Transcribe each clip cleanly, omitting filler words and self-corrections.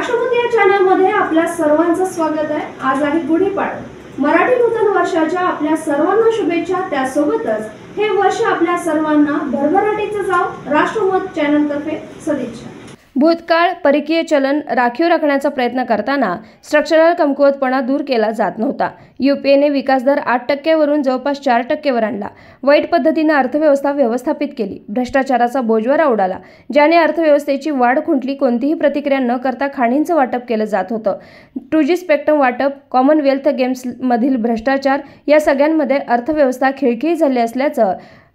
राष्ट्रमत या चॅनलमध्ये आपल्या सर्वांचं स्वागत आहे। आज आहे गुढीपाडवा। मराठी नूतन वर्षाच्या आपल्या सर्वांना शुभेच्छा। त्यासोबतच हे वर्ष आपल्या सर्वांना भरभराटीचं जावो। राष्ट्रमत चॅनलतर्फे सदिच्छा। भूतकाळ परकीय चलन राखीव राखण्याचा प्रयत्न करताना स्ट्रक्चरल कमकुवतपणा दूर केला जात नव्हता। यूपीएने विकासदर 8% वरून जवळपास 4% वर आणला। वाईट पद्धतीने अर्थव्यवस्था व्यवस्थापित केली। भ्रष्टाचाराचा बोजवारा उडाला, ज्याने अर्थव्यवस्थेची वाढ खुंटली। कोणतीही प्रतिक्रिया न करता खाणींचं वाटप केलं जात होतं। 2G स्पेक्ट्रम वाटप, कॉमनवेल्थ गेम्समधील भ्रष्टाचार या सगळ्यांमध्ये अर्थव्यवस्था खिळखिळी झाली असल्याचं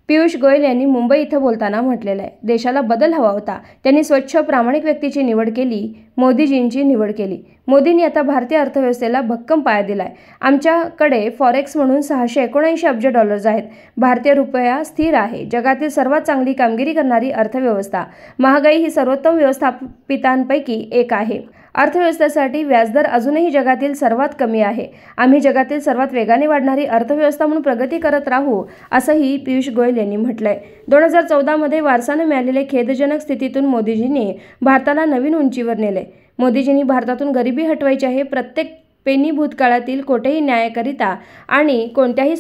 पियुष गोयल यांनी मुंबई इथं बोलताना म्हटलेलं आहे। देशाला बदल हवा होता, त्यांनी स्वच्छ प्रामाणिक व्यक्तीची निवड केली, मोदीजींची निवड केली। मोदींनी आता भारतीय अर्थव्यवस्थेला भक्कम पाया दिलाय। आमच्याकडे फॉरेक्स म्हणून 679 अब्ज डॉलर्स आहेत। भारतीय रुपया स्थिर आहे। जगातील सर्वात चांगली कामगिरी करणारी अर्थव्यवस्था। महागाई ही सर्वोत्तम व्यवस्थापितांपैकी एक आहे। अर्थव्यवस्थेसाठी व्याजदर अजूनही जगातील सर्वात कमी आहे। आम्ही जगातील सर्वात वेगाने वाढणारी अर्थव्यवस्था म्हणून प्रगती करत राहू, असंही पियुष गोयल यांनी म्हटलंय। 2014 मध्ये वारसाने मिळालेल्या खेदजनक स्थितीतून मोदीजींनी भारताला नवीन उंचीवर नेले। मोदीजींनी भारतातून गरिबी हटवायची आहे। प्रत्येक पेनी भूतकाळातील कोठेही न्यायाकरिता आणि कोणत्याही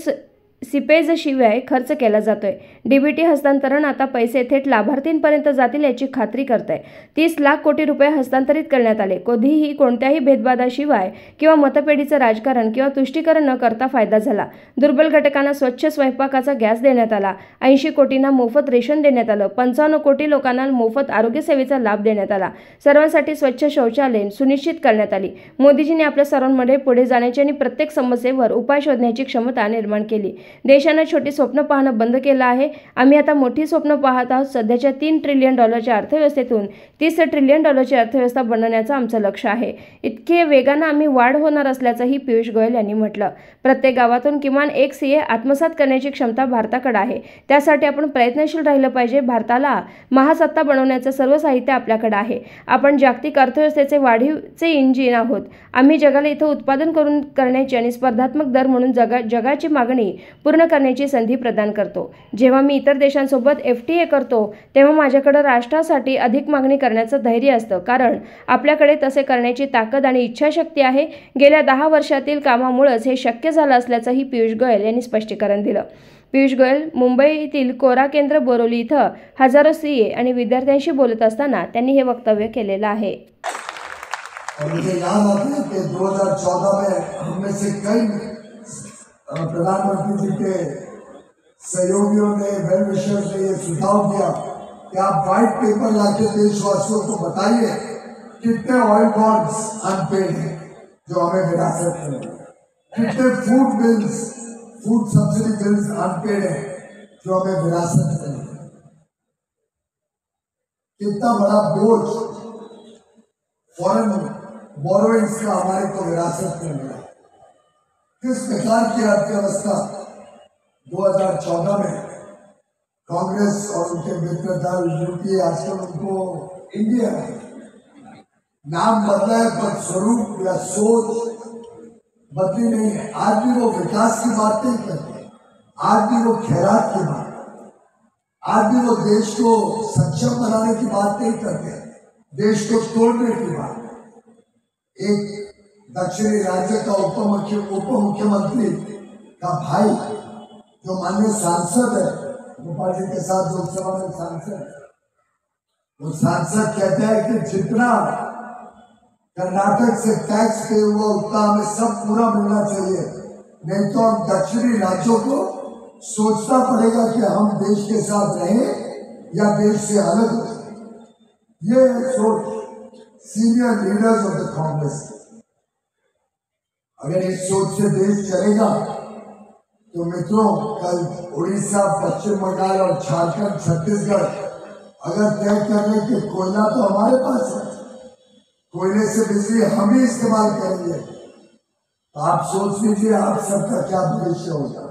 सिपेजशिवाय खर्च केला जातोय। डीबीटी हस्तांतरण आता पैसे थेट लाभार्थींपर्यंत जातील याची खात्री करते। 30 लाख कोटी रुपये हस्तांतरित करण्यात आले। कधीही कोणत्याही भेदभादाशिवाय किंवा मतपेढीचं राजकारण किंवा तुष्टीकरण न करता फायदा झाला। दुर्बल घटकांना स्वच्छ स्वयंपाकाचा गॅस देण्यात आला। 80 कोटींना मोफत रेशन देण्यात आलं। 55 कोटी लोकांना मोफत आरोग्य सेवेचा लाभ देण्यात आला। सर्वांसाठी स्वच्छ शौचालय सुनिश्चित करण्यात आली। मोदीजींनी आपल्या सर्वांमध्ये पुढे जाण्याची आणि प्रत्येक समस्येवर उपाय शोधण्याची क्षमता निर्माण केली। देशाने छोटी स्वप्न पाहणं बंद केलं आहे। आम्ही आता मोठी स्वप्न पाहत आहोत। सध्याच्या $3 ट्रिलियन अर्थव्यवस्थेतून $30 ट्रिलियन अर्थव्यवस्था बनवण्याचं आमचं लक्ष्य आहे। इतके वेगानं आम्ही वाढ होणार असल्याचंही पियुष गोयल यांनी म्हटलं। प्रत्येक गावातून किमान एक सीए आत्मसात करण्याची क्षमता भारताकडे आहे। त्यासाठी आपण प्रयत्नशील राहिलं पाहिजे। भारताला महासत्ता बनवण्याचं सर्व साहित्य आपल्याकडे आहे। आपण जागतिक अर्थव्यवस्थेचे वाढीचे इंजिन आहोत। आम्ही जगाला इथं उत्पादन करण्याची आणि स्पर्धात्मक दर म्हणून जगाची मागणी पूर्ण करण्याची संधी प्रदान करतो। जेव्हा मी इतर देशांसोबत FTA करतो तेव्हा माझ्याकडे राष्ट्रासाठी अधिक मागणी करण्याचं धैर्य असतं, कारण आपल्याकडे तसे करण्याची ताकद आणि इच्छाशक्ती आहे। गेल्या 10 वर्षातील कामामुळेच हे शक्य झालं असल्याचंही पियुष गोयल यांनी स्पष्टीकरण दिलं। पियुष गोयल मुंबईतील कोरा केंद्र बोरिवली इथं हजारो सीए आणि विद्यार्थ्यांशी बोलत असताना त्यांनी हे वक्तव्य केलेलं आहे। मुझे याद आता है कि 2014 में हमने से कई प्रधानमंत्री जी के सहयोगियों ने, वेल विशर्स ने ये सुझाव दिया कि आप व्हाइट पेपर लाके देशवासियों को बताइए कितने ऑयल बॉन्ड्स अनपेड हैं जो हमें विरासत में, कितने food bills, food subsidy bills unpaid हैं जो हमें विरासत में, कितना बड़ा बोझ फॉरेन बोरोइंग्स का हमारे को विरासत में मिला। किस प्रकार की अर्थव्यवस्था 2014 में कांग्रेस और उनके मित्र दल यूपीए, आजकल उनको इंडिया नाम बदला है पर स्वरूप या सोच बदली नहीं है। आज भी वो विकास की बात नहीं करते, आज भी वो खैरात की बात, आज भी वो देश को सक्षम बनाने की बात नहीं करते, देश को तोड़ने की बात। एक दक्षिणी राज्य का उप मुख्यमंत्री का भाई जो माननीय सांसद है, गोपाल जी के साथ लोकसभा में सांसद, वो सांसद कहते हैं कि जितना कर्नाटक से टैक्स पे हुआ उतना हमें सब पूरा मिलना चाहिए, नहीं तो हम दक्षिणी राज्यों को सोचना पड़ेगा कि हम देश के साथ रहें या देश से अलग हो। ये सोच senior leaders of the Congress. अगर इस सोच से देश चलेगा तो मित्रों, कल उड़ीसा, पश्चिम बंगाल और झारखंड, छत्तीसगढ़ अगर तय कर ले कि कोयला तो हमारे पास है, कोयले से बिजली हम ही इस्तेमाल करेंगे, तो आप सोच लीजिए आप सबका क्या भविष्य होगा।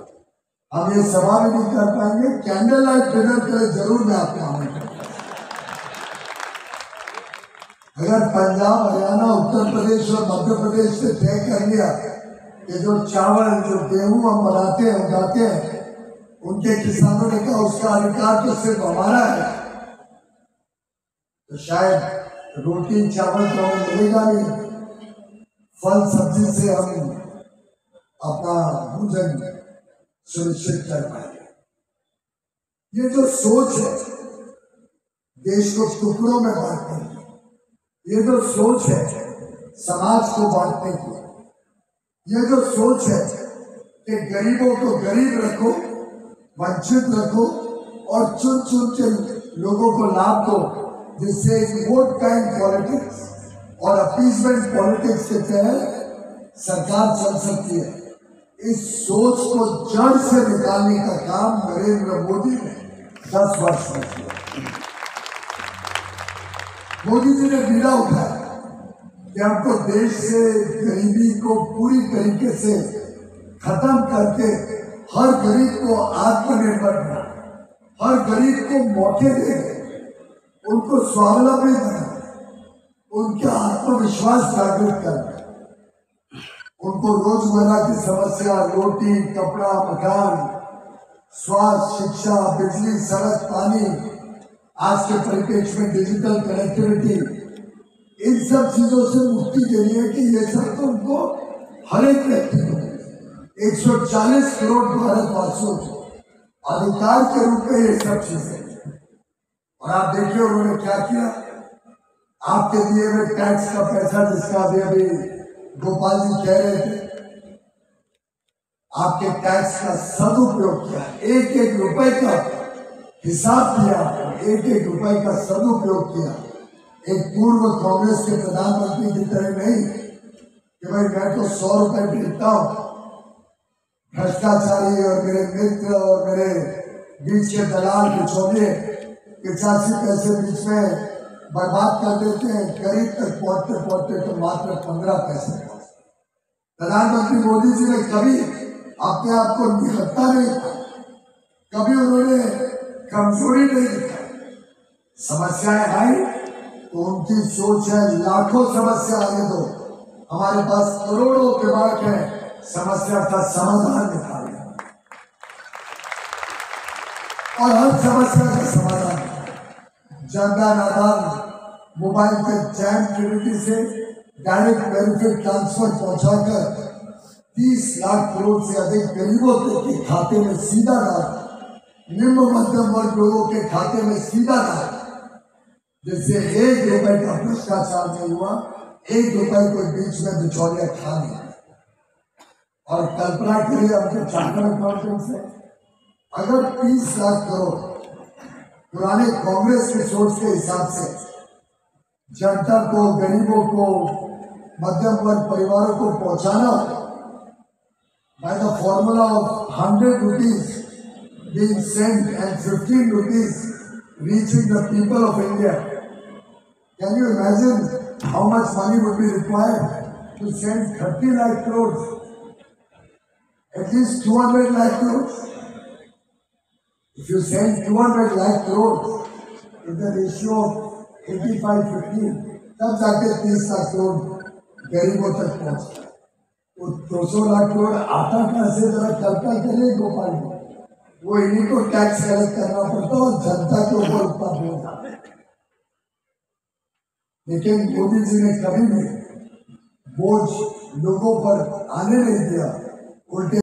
हम ये सवाल भी नहीं कर पाएंगे। कैंडल लाइट डिनर करे जरूर मैं आपको आमंत्रित। अगर पंजाब, हरियाणा, उत्तर प्रदेश और मध्य प्रदेश से तय कर लिया कि जो चावल, जो गेहूं हम बनाते हैं, उगाते हैं, उनके किसानों ने कहा उसका अधिकार तो सिर्फ हमारा है, तो शायद रोटी चावल तो हमें मिलेगा नहीं, फल सब्जी से हम अपना भोजन सुनिश्चित कर पाएंगे। ये जो सोच है देश को टुकड़ों में बांटने की, ये जो सोच है समाज को बांटने की, ये जो सोच है कि गरीबों को गरीब रखो, वंचित रखो और चुन चुन के लोगों को लाभ दो, जिससे वोट बैंक पॉलिटिक्स और अपीजमेंट पॉलिटिक्स के तहत सरकार चल सकती है। इस सोच को जड़ से निकालने का काम नरेंद्र मोदी ने 10 वर्ष में किया। मोदी जी ने बीड़ा उठाया कि हमको देश से गरीबी को पूरी तरीके से खत्म करके हर गरीब को आत्मनिर्भर बनाना, हर गरीब को मौके देना, उनको स्वावलंबी बनाना, उनका आत्मविश्वास जागृत करना, उनको रोजमर्रा की समस्या रोटी कपड़ा मकान स्वास्थ्य शिक्षा बिजली सड़क पानी, आज के परिप्रेक्ष्य में डिजिटल कनेक्टिविटी, इन सब चीजों से मुक्ति के लिए कि ये सब तो उनको हर एक व्यक्ति को 140 करोड़ भारतवासियों को अधिकार के रूप में ये सब चीजें। और आप देखिए उन्होंने क्या किया, आपके दिए हुए टैक्स का पैसा जिसका अभी गोपाल जी कह रहे थे, आपके टैक्स का सदुपयोग किया, एक एक रुपए का हिसाब दिया, एक एक रुपए का सदुपयोग किया। एक पूर्व कांग्रेस के प्रधानमंत्री की तरह नहीं कि भाई मैं तो 100 रुपए भेजता हूं, भ्रष्टाचारी और मेरे मित्र और मेरे बीच के दलाल बिचौलिए 85 पैसे बीच में बर्बाद कर देते हैं, गरीब तक पहुंचते पहुंचते तो मात्र 15 पैसे पहुंचते। प्रधानमंत्री मोदी जी ने कभी अपने आप को निहत्ता नहीं था, कभी उन्होंने कमजोरी नहीं दिखाई। समस्याएं आई तो उनकी सोच है लाखों समस्या आने दो, हमारे पास करोड़ों दिमाग है, समस्या का समाधान निकालें और हर समस्या का समाधान जनधन आधार मोबाइल पे जैम क्रेडिट से डायरेक्ट बेनिफिट ट्रांसफर पहुंचाकर 30 लाख करोड़ से अधिक गरीबों के खाते में सीधा डाल, निम्न मध्यम वर्ग लोगों के खाते में सीधा डाल, जिससे 1 रुपए का भ्रष्टाचार नहीं हुआ, 1 रुपए को बीच में बिचौलिया खा नहीं। और कल्पना करिए अपने चार्टर्ड अकाउंटेंट से, अगर 30 लाख करोड़ पुराने कांग्रेस की सोच के हिसाब से जनता को, गरीबों को, मध्यम वर्ग परिवारों को पहुंचाना by the formula of 100 rupees being sent and 15 rupees reaching the people of India. Can you imagine how much money would be required to send 30 lakh crores? At least 200 lakh crores. If you send 200 lakh crores in the ratio of 85-15, तब जाके 30 लाख करोड़ गरीबों तक पहुंचता है। तो 200 लाख करोड़ आता कहां से, जरा कल्पना करिए गोपाल जी, वो इन्हीं को टैक्स कलेक्ट करना पड़ता और जनता के ऊपर उत्पन्न होता। लेकिन मोदी जी ने कभी भी बोझ लोगों पर आने नहीं दिया, उल्टे